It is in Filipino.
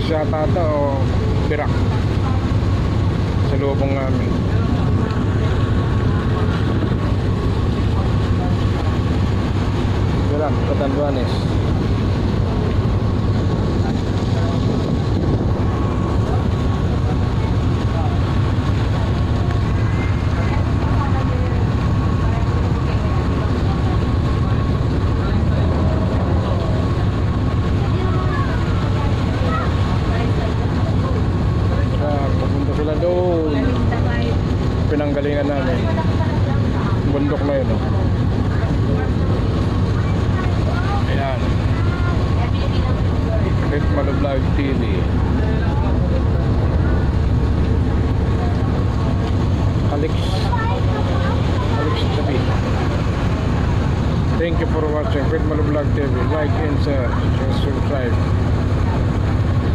yata ito o Pirak. Sa lubong namin. Pirak, Catanduanes. Pinanggalingan namin bundok na yun, oh. Ayan, Red Malublog TV. Alex TV. Thank you for watching Red Malublog TV. Like and share.